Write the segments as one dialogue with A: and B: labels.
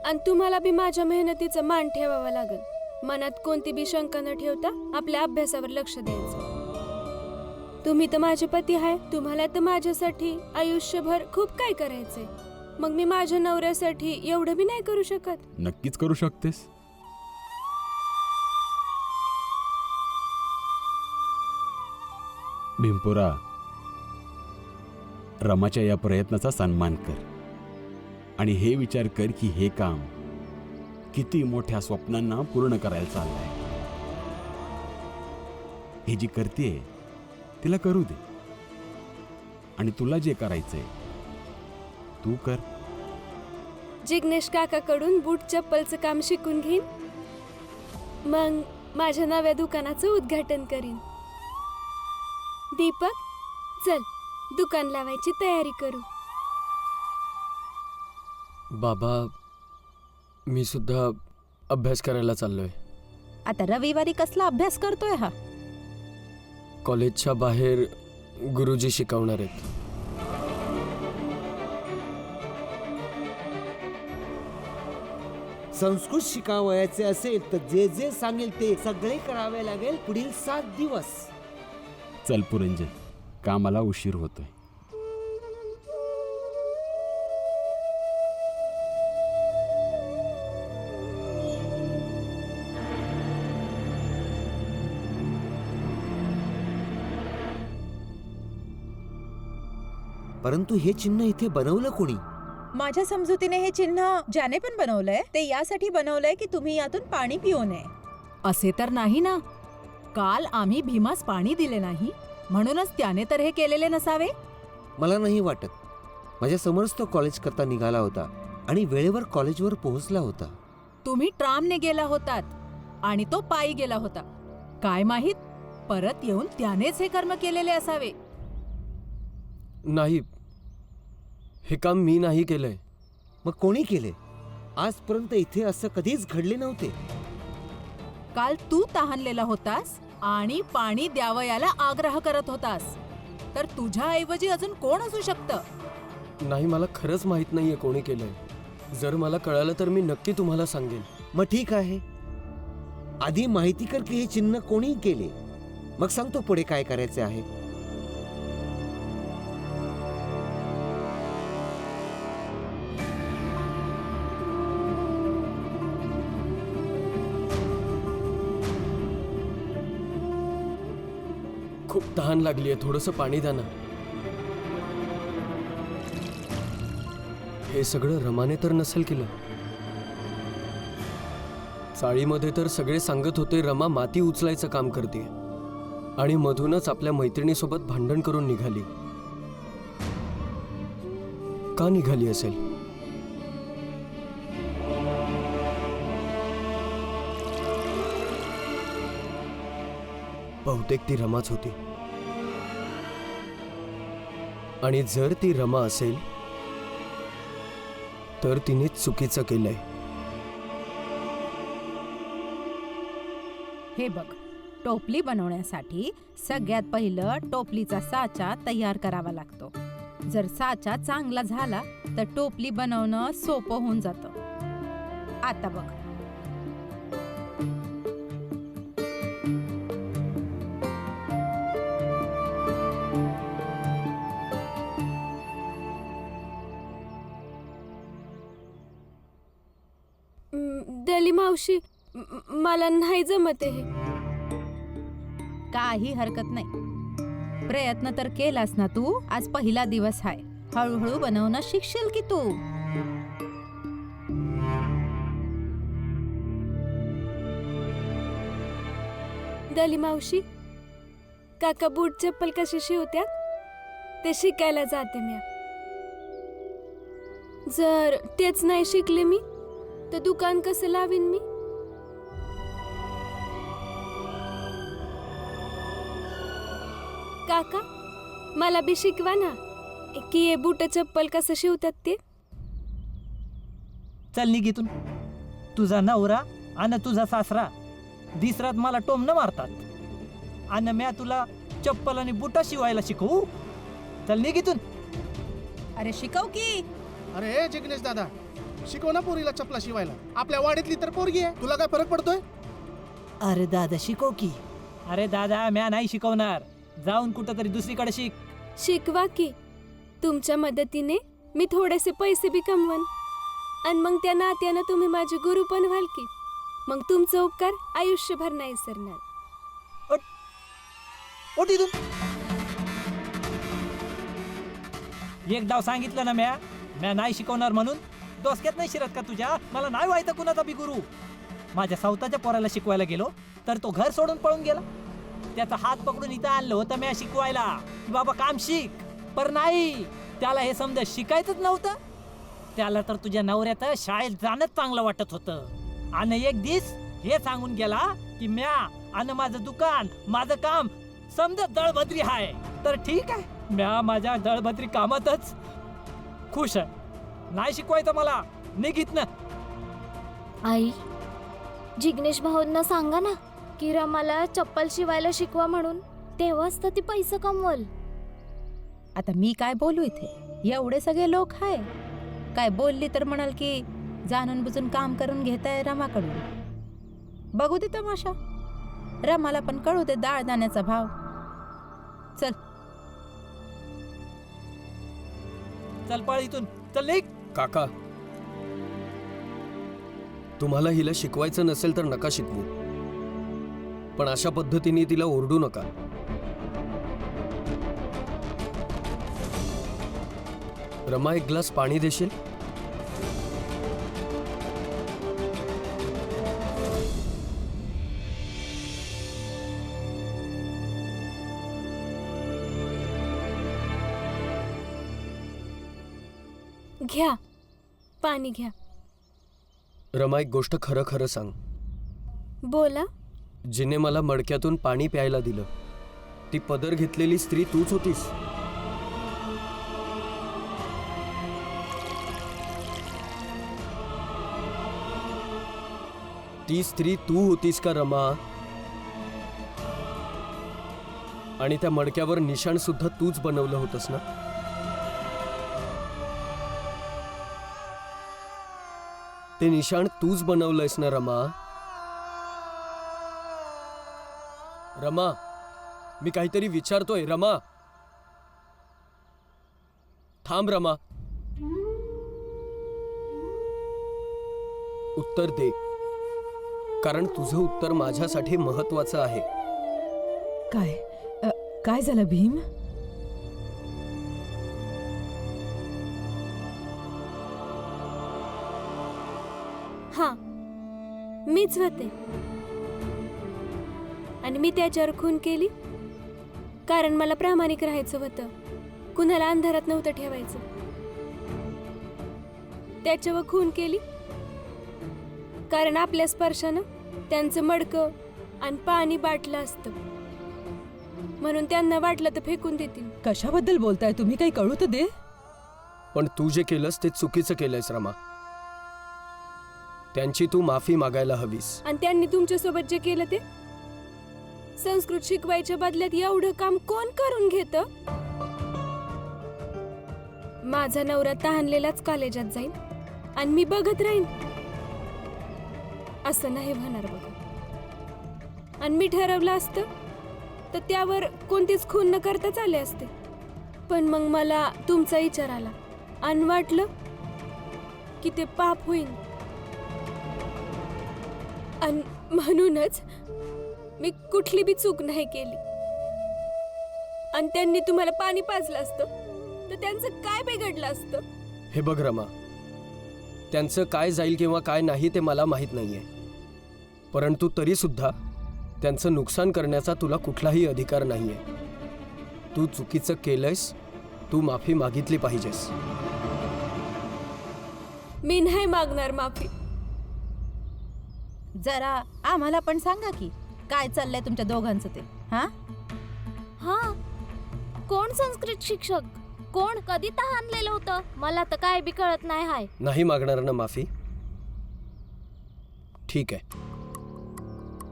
A: आणि तुम्हाला बी माझ्या मेहनतीचा मान ठेवावा लागेल. मनात कोणती बी शंका न ठेवता आपल्या अभ्यासावर लक्ष द्यायचं. तुम्ही तर माझे पती आहे, तुम्हाला तर माझ्यासाठी आयुष्यभर खूप काय करायचंय. मग मी माझ्या नवऱ्यासाठी एवढं बी नाही करू शकत?
B: नक्कीच करू शकतेस. भीमपुरा, रमाच्या या प्रयत्नाचा सन्मान कर आणि हे विचार कर की हे काम किती मोठ्या स्वप्नांना पूर्ण करायला चाललंय. हे जी करतेय तिला करू दे आणि तुला जे करायचंय तू कर.
A: जिग्नेश काकाकडून बूट चप्पलचं काम शिकून घेईन, मग माझ्या नव्या दुकानाचं उद्घाटन करीन. दीपक, चल दुकान लावायची तयारी करू.
C: बाबा, मी सुद्धा अभ्यास करायला चाललोय.
D: आता रविवारी कसला अभ्यास करतोय हा?
C: कॉलेजच्या बाहेर गुरुजी शिकवणार आहेत.
E: संस्कृत शिकावयाचे असेल तर जे जे सांगेल ते सगळे करावे लागेल पुढील 7 दिवस.
B: चल पुरंजन, कामाला उशीर होतोय.
E: परंतु हे चिन्ह इथे बनवलं कोणी?
D: माझ्या समजुतीने हे चिन्ह ज्याने पण बनवलंय ते यासाठी बनवलंय की तुम्ही यातून पाणी पिऊ नये.
F: असे तर नाही ना. काल आम्ही भीमास पाणी दिले नाही म्हणूनच त्याने तर हे केलेले नसावे.
E: मला नाही वाटत. माझ्या समोरच तो कॉलेज करता निघाला होता आणि वेळेवर कॉलेजवर पोहोचला होता.
F: तुम्ही ट्रामने गेला होतात आणि तो पायी गेला होता. काय माहित, परत येऊन त्यानेच हे कर्म केलेले असावे.
C: नाही, हे काम मी नाही केलंय.
E: मग कोणी केले? आजपर्यंत इथे असं कधीच घडले नव्हते.
F: काल तू तहानलेला होतास आणि पाणी द्यावयाला आग्रह करत होतास, तर तुझ्याऐवजी अजून कोण असू शकतं?
C: नाही, मला खरंच माहित नाहीये कोणी केलंय. जर मला कळालं तर मी नक्की तुम्हाला सांगेन.
E: मग ठीक आहे, आधी माहिती कर की हे चिन्ह कोणी केले, मग सांगतो पुढे काय करायचे आहे.
C: खूप तहान लागलीये, थोडंसं पाणी द्या ना. हे सगळं रमाने तर नसेल केलं. चाळीमध्ये तर सगळे सांगत होते रमा माती उचलायचं काम करते आणि मधूनच आपल्या मैत्रिणीसोबत भांडण करून निघाली. का निघाली असेल? बहुतेक ती रमाच होती. आणि जर ती रमा असेल तर तिने चुकीचं केलंय.
D: हे बघ, टोपली बनवण्यासाठी सगळ्यात पहिलं टोपलीचा साचा तयार करावा लागतो. जर साचा चांगला झाला तर टोपली बनवणं सोपं होऊन जातं. आता बघ,
A: दली मावशी, मला नाही जमत हे.
D: काही हरकत नाही. प्रयत्न तर केलास ना तू. आज पहिला दिवस आहे, हळूहळू बनवणं शिकशील की तू.
A: दली मावशी, काका बूट चप्पल कशी शिवत्यात ते शिकायला जाते मी. जर तेच नाही शिकले मी तर दुकान कसं लावीन मी? काका, मला बी शिकवा ना की हे बूट चप्पल कसं शिवतात ते.
G: चल निघितून. तुझा नवरा आणि तुझा सासरा दिसरात मला टोमणं मारतात आणि म्या तुला चप्पल आणि बुटा शिवायला शिकवू. चल निघितून.
D: अरे शिकव की.
H: अरे जिग्नेश दादा, शिकव ना पोरीला चपला शिवायला. आपल्या वाडीतली तर पोरगी आहे, तुला काय फरक पडतोय?
G: अरे दादा शिकव की. अरे दादा म्या नाही शिकवणार, जाऊन कुठं तरी दुसरीकडे शिक.
A: शिकवा की. तुमच्या मदतीने मी थोडेसे पैसे बी कमवन आणि मग त्या नात्यानं तुम्ही माझे गुरु पण व्हाल की. मग तुमचा उपकार आयुष्यभर नाही विसरणार.
G: उठ इथून. एक डाव सांगितलं ना म्या नाही शिकवणार म्हणून. डोसक्यात नाही शिरत का तुझ्या? मला नाही व्हायचं कुणाचा बी गुरु. माझ्या सावताच्या पोराला शिकवायला गेलो तर तो घर सोडून पळून गेला. त्याचा हात पकडून इथं आणलं होतं म्या शिकवायला, बाबा काम शिक. पर नाही, त्याला हे समजा शिकायचंच नव्हतं. त्याला तर तुझ्या नवऱ्यात शाळेत जाणंच चांगलं वाटत होतं. आणि एक दिवस हे सांगून गेला की म्या आणि माझं दुकान, माझं काम समजा दळभद्री आहे. तर ठीक आहे, म्या माझ्या दळभद्री कामातच खुश आहे. नाही शिकवायचं मला, निघित ना.
I: आई, जिग्नेश भाऊंना सांगा ना की रमाला चप्पल शिवायला शिकवा म्हणून. तेव्हाच तर ती पैसे कमवल.
D: आता मी काय बोलू इथे? एवढे सगळे लोक आहे. काय बोलली तर म्हणाल की जाणून बुजून काम करून घेताय रमाकडून. बघू दे तमाशा. रमाला पण कळू दे डाळ दाण्याचा भाव. चल
G: चल पळ इथून, चल निघ.
C: काका, तुम्हाला हिला शिकवायचं नसेल तर नका शिकवू, पण अशा पद्धतीने तिला ओरडू नका. रमा, एक ग्लास पाणी देशील?
A: घ्या पाणी घ्या.
C: रमा, एक गोष्ट खरं खरं सांग.
A: बोला.
C: जिने मला मडक्यातून पाणी प्यायला दिलं ती पदर घेतलेली स्त्री तूच होतीस? ती स्त्री तू होतीस का रमा? आणि त्या मडक्यावर निशाण सुद्धा तूच बनवलं होतंस ना? ते निशाण तूच बनवलंयस ना रमा? रमा, मी काहीतरी विचारतोय रमा. थांब रमा, उत्तर दे, कारण तुझं उत्तर माझ्यासाठी महत्वाचं आहे.
F: काय झालं भीम?
A: हा, मीच होते. आणि मी त्याच्यावर खून केली कारण मला प्रामाणिक राहायचं होतं. कुणाला अंधारात नव्हतं ठेवायचं. त्याच्यावर खून केली कारण आपल्या स्पर्शानं त्यांचं मडकं आणि पाणी बाटलं असतं, म्हणून त्यांना वाटलं तर फेकून देतील.
F: कशाबद्दल बोलताय तुम्ही? काही कळू तर दे.
C: पण तू जे केलंस ते चुकीचं केलंयस रमा. त्यांची तू माफी मागायला हवीस.
A: आणि त्यांनी तुमच्यासोबत जे केलं ते? संस्कृत शिकवायच्या बदल्यात एवढं काम कोण करून घेतं? माझा नवरा तहानलेलाच कॉलेजात जाईल आणि मी बघत राहीन? असं नाही होणार बघा. आणि मी ठरवलं असतं तर त्यावर कोणतीच खून न करताच आले असते. पण मग मला तुमचा विचार आला आणि वाटलं की ते पाप होईल. आणि म्हणूनच मी कुठली बी चूक नाही केली. आणि त्यांनी तुम्हाला पाणी पाजलं असतं तर त्यांचं काय बिघडलं असतं?
C: हे बघ रमा, त्यांचं काय जाईल किंवा काय नाही ते मला माहीत नाहीये, परंतु तरी सुद्धा त्यांचं नुकसान करण्याचा तुला कुठलाही अधिकार नाहीये. तू चुकीचं केलंयस, तू माफी मागितली पाहिजेस.
A: मी नाही मागणार माफी.
D: जरा आम्हाला पण सांगा की काय चाललंय तुमच्या दोघांचं ते.
I: हा, कोण संस्कृत शिक्षक? कोण कधी तहानलेलं होतं? मला तर काय बी कळत नाही. हाय,
C: नाही मागणार ना माफी? ठीक आहे,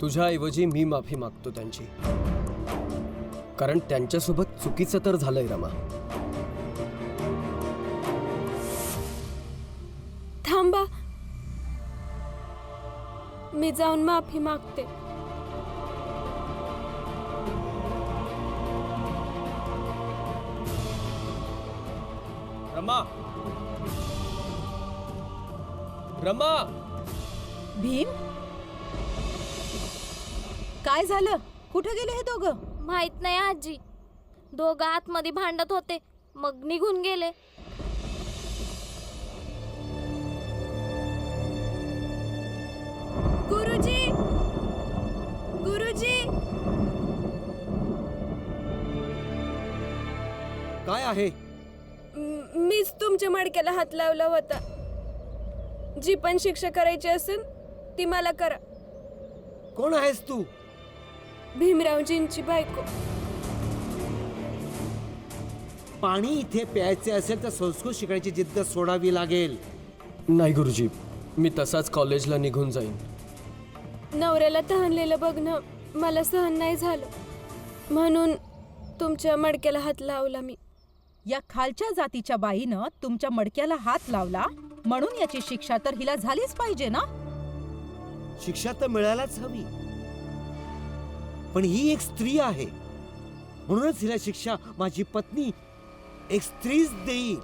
C: तुझ्याऐवजी मी माफी मागतो त्यांची, कारण त्यांच्यासोबत चुकीचं तर झालंय रमा.
A: थांबा, मी जाऊन माफी मागते.
C: रमा, रमा,
F: भीम, काय झालं? कुठे गेले हे दोघं?
I: माहित नाही आजी. दोघं आतमध्ये भांडत होते, मग निघून गेले.
A: गुरुजी, गुरुजी,
E: काय आहे?
A: मीच तुमच्या मडक्याला हात लावला होता. जी पण शिक्षा करायची असेल ती मला करा.
E: कोण आहेस तू?
A: भीमरावजींची बायको.
E: पाणी इथे प्यायचे असेल तर संस्कृत शिकायची जिद्द सोडावी लागेल.
C: नाही गुरुजी, मी तसाच कॉलेजला निघून जाईन.
A: नवऱ्याला तहानलेलं बघणं मला सहन नाही झालं, म्हणून तुमच्या मडक्याला हात लावला मी.
F: या खालच्या जातीच्या बाईनं तुमच्या मडक्याला हात लावला म्हणून याची शिक्षा तर हिला झालीच पाहिजे ना?
E: शिक्षा तर मिळायलाच हवी, पण ही एक स्त्री आहे म्हणूनच हिला शिक्षा माझी पत्नी एक स्त्रीच देईल.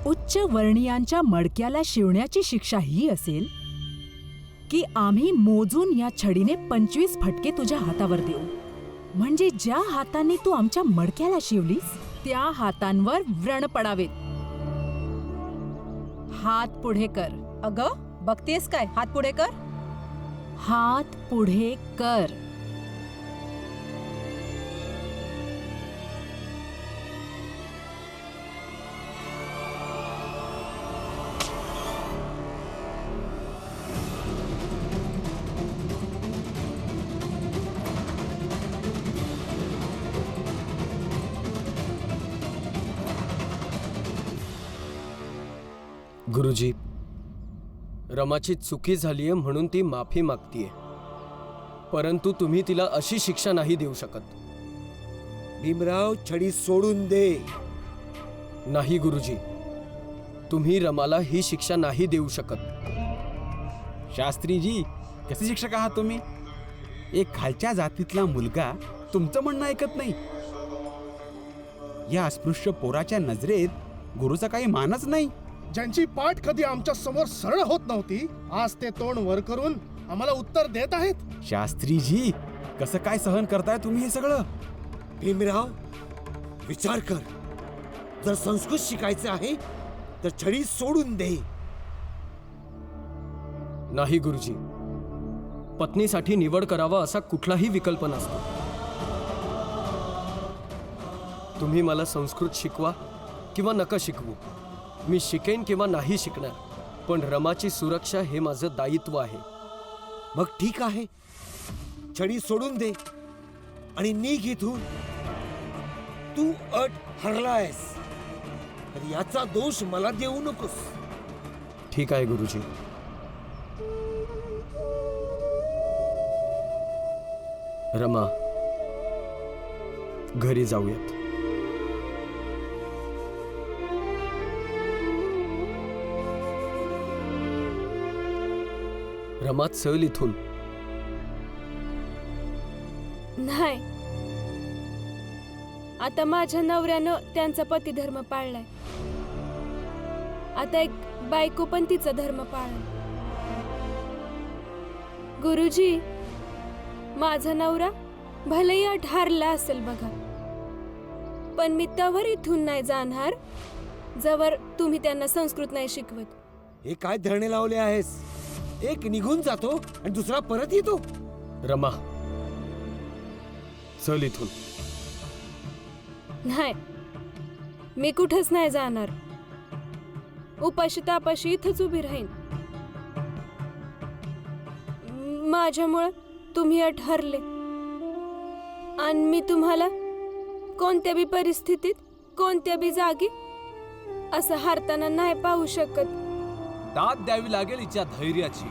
F: उच्च वर्णीयांच्या मडक्याला शिवण्याची शिक्षा ही असेल की आम्ही मोजून या छडीने 25 फटके तुझ्या हातावर देऊ. म्हणजे ज्या हाताने तू आमच्या मडक्याला शिवलीस त्या हातांवर व्रण पडावेत. हात पुढे कर. अगं, बघतेस काय? हात पुढे कर. हात पुढे कर.
C: गुरुजी, रमाची चुकी झालीये म्हणून ती माफी मागतीये, परंतु तुम्ही तिला अशी शिक्षा नाही देऊ शकत.
E: भीमराव, छडी सोडून दे.
C: नाही गुरुजी, तुम्ही रमाला ही शिक्षा नाही देऊ शकत.
B: शास्त्रीजी, कसे शिक्षक आहात तुम्ही? एक खालच्या जातीतला मुलगा तुमचं म्हणणं ऐकत नाही. या अस्पृश्य पोराच्या नजरेत गुरुचा काही मानच नाही.
H: ज्यांची पाठ कधी आमच्या समोर सरळ होत नव्हती, आज ते तोंड वर करून आम्हाला उत्तर देत आहेत.
B: शास्त्रीजी, कसं काय सहन करताय तुम्ही हे सगळं?
E: भीमराव, विचार कर. जर संस्कृत शिकायचे आहे तर छडी सोडून दे.
C: नाही गुरुजी, पत्नीसाठी निवड करावा असा कुठलाही विकल्प नसतो. तुम्ही मला संस्कृत शिकवा किंवा नका शिकवू, मी शिकेन किंवा नाही शिकणार, पण रमाची सुरक्षा हे माझं दायित्व आहे.
E: मग ठीक आहे, छडी सोडून दे आणि निघ इथून. तू अट हरलायस तर याचा दोष मला देऊ नकोस.
C: ठीक आहे गुरुजी. रमा, घरी जाऊयात. रमा, चल इथून.
A: नाही, आता माझ्या नवऱ्यानं त्यांचा पतिधर्म पाळलाय. आता एक बायको पण तिचा धर्म पाळला. गुरुजी, माझा नवरा भलेही अठारला असेल बघा, पण मी तवर इथून नाही जाणार जवर तुम्ही त्यांना संस्कृत नाही शिकवत.
E: हे काय धरणे लावले आहेस? एक निघून जातो आणि दुसरा परत येतो.
C: रमा, चल इथून.
A: नाही, मी कुठंच नाही जाणार. उपाशी तापाशी इथंच उभी राहीन. माझ्यामुळं तुम्ही अट हरले. आणि मी तुम्हाला कोणत्या बी परिस्थितीत कोणत्या बी जागी असं हारताना नाही पाहू शकत.
J: दाद द्यावी लागेल हिच्या धैर्याची.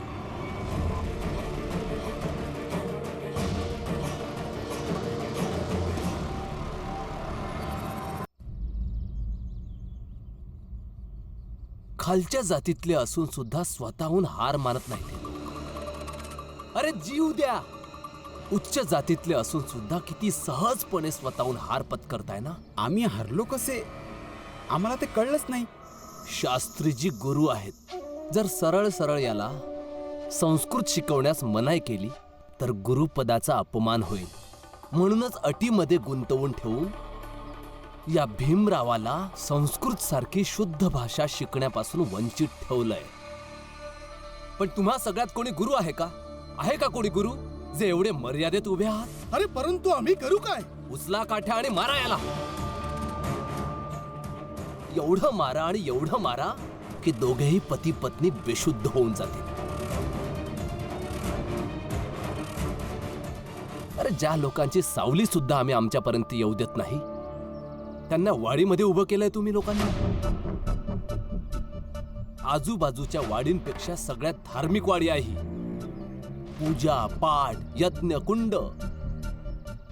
J: खालच्या जातीतले असून सुद्धा स्वतःहून हार मानत नाही ते लोक. अरे जीव द्या. उच्च जातीतले असून सुद्धा किती सहजपणे स्वतःहून हार पत्करताय ना.
B: आम्ही हरलो कसे आम्हाला ते कळलंच नाही.
J: शास्त्रीजी गुरु आहेत. जर सरळ सरळ याला संस्कृत शिकवण्यास मनाई केली तर गुरुपदाचा अपमान होईल. म्हणूनच अटीमध्ये गुंतवून ठेवून या भीमरावाला संस्कृत सारखी शुद्ध भाषा शिकण्यापासून वंचित ठेवलंय. पण तुम्हा सगळ्यात कोणी गुरु आहे का? आहे का कोणी गुरु जे एवढे मर्यादेत उभे आहात?
H: अरे परंतु आम्ही करू काय?
J: उचला काठ्या आणि मारा याला. एवढं मारा आणि एवढं मारा की दोघेही पती पत्नी बेशुद्ध होऊन जातील. अरे ज्या लोकांची सावली सुद्धा आम्ही आमच्यापर्यंत येऊ देत नाही त्यांना वाडीमध्ये उभं केलंय तुम्ही लोकांनी. आजूबाजूच्या वाडींपेक्षा सगळ्यात धार्मिक वाडी आहे ही. पूजा पाठ यज्ञ कुंड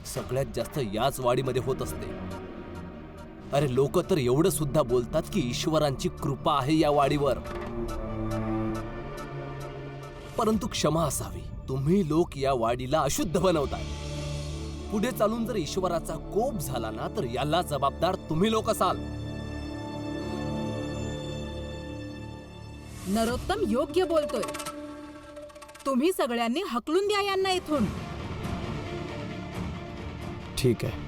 J: सगळ्यात जास्त याच वाडीमध्ये होत असते. अरे लोक तर एवढं सुद्धा बोलतात की ईश्वरांची कृपा आहे या वाडीवर. परंतु क्षमा असावी, तुम्ही लोक या वाडीला अशुद्ध बनवताय. पुढे चालून जर ईश्वराचा कोप झाला ना तर याला जबाबदार तुम्ही लोक असाल.
F: नरोत्तम योग्य बोलतोय. तुम्ही सगळ्यांनी हकलून द्या यांना इथून.
C: ठीक आहे,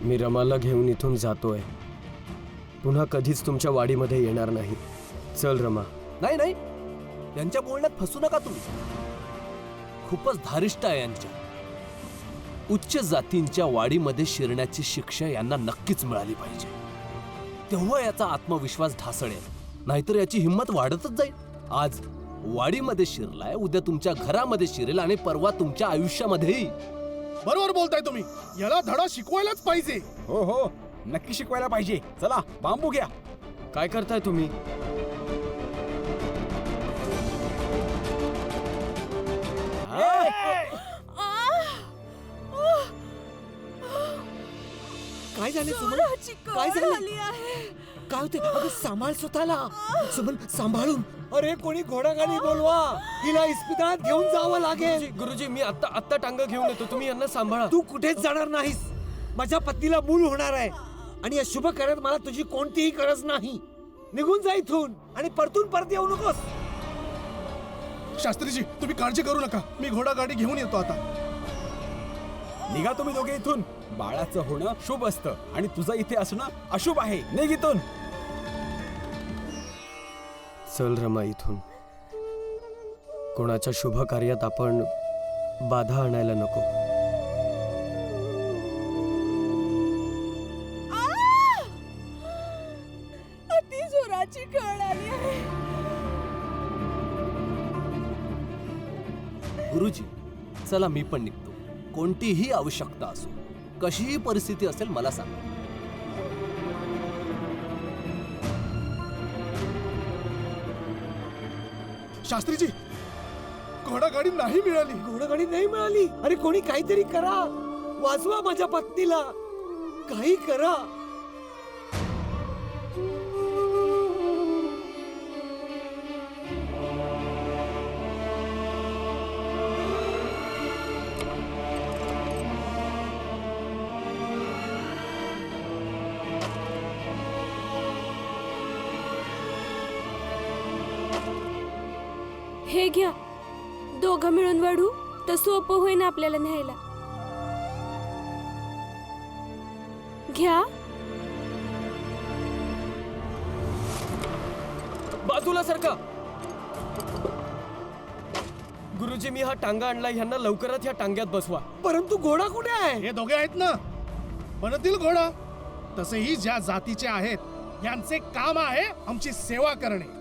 C: मी रमाला घेऊन इथून जातोय. पुन्हा कधीच तुमच्या वाडीमध्ये येणार नाही. चल रमा.
J: नाही नाही, यांच्या बोलण्यात फसू नका तुम्ही. खूपच धारिष्ट आहे यांच्या. उच्च जातींच्या वाडीमध्ये शिरण्याची शिक्षा यांना नक्कीच मिळाली पाहिजे. तेव्हा याचा आत्मविश्वास ढासळेल, नाहीतर याची हिंमत वाढतच जाईल. आज वाडीमध्ये शिरलाय, उद्या तुमच्या घरामध्ये शिरेल आणि परवा तुमच्या आयुष्यामध्येही.
H: बरोबर बोलताय तुम्ही. याला धडा शिकवायलाच पाहिजे.
B: हो हो नक्की शिकवायला पाहिजे. चला बांबू घ्या.
C: काय करताय तुम्ही?
E: काय झाले सुमन? काय झाले? काय होते? अगं सांभाळ स्वतःला. सुमन सांभाळून. अरे कोणी घोडागाडी बोलवा. हिला इस्पितळात घेऊन जावं लागेल.
C: गुरुजी मी आत्ता टांग घेऊन येतो. तुम्ही यांना सांभाळा.
E: तू कुठेच जाणार नाहीस. माझ्या पत्नीला मूल होणार आहे आणि या शुभ कार्यात मला तुझी कोणतीही गरज नाही. निघून जा इथून आणि परत येऊ नकोस.
H: शास्त्रीजी तुम्ही काळजी करू नका. मी घोडागाडी घेऊन येतो आता.
B: निघा तुम्ही दोघे इथून. बाळाचं होणं शुभ असतं आणि तुझं इथे असणं अशुभ आहे. निघ इथून.
C: चल रमा इथून. कोणाच्या शुभ कार्यात आपण बाधा आणायला नको.
F: अति जोराची कळ आली आहे.
J: गुरुजी चला मी पण निघतो. कोणतीही आवश्यकता असो, कशीही परिस्थिती असेल मला सांगा.
H: शास्त्रीजी घोडागाडी नाही मिळाली.
E: घोडागाडी नाही मिळाली. अरे कोणी काहीतरी करा. वाचवा माझ्या पत्नीला. काही करा.
A: हे घ्या. दोघं मिळून वाढू तर सोपं होईन आपल्याला न्यायला. घ्या.
C: बाजूला सरका. गुरुजी मी हा टांगा आणला. ह्यांना लवकरात ह्या टांग्यात बसवा.
E: परंतु घोडा कुठे आहे?
H: हे दोघे आहेत ना. बनतील घोडा. तसेही ज्या जातीचे आहेत यांचे काम आहे आमची सेवा करणे.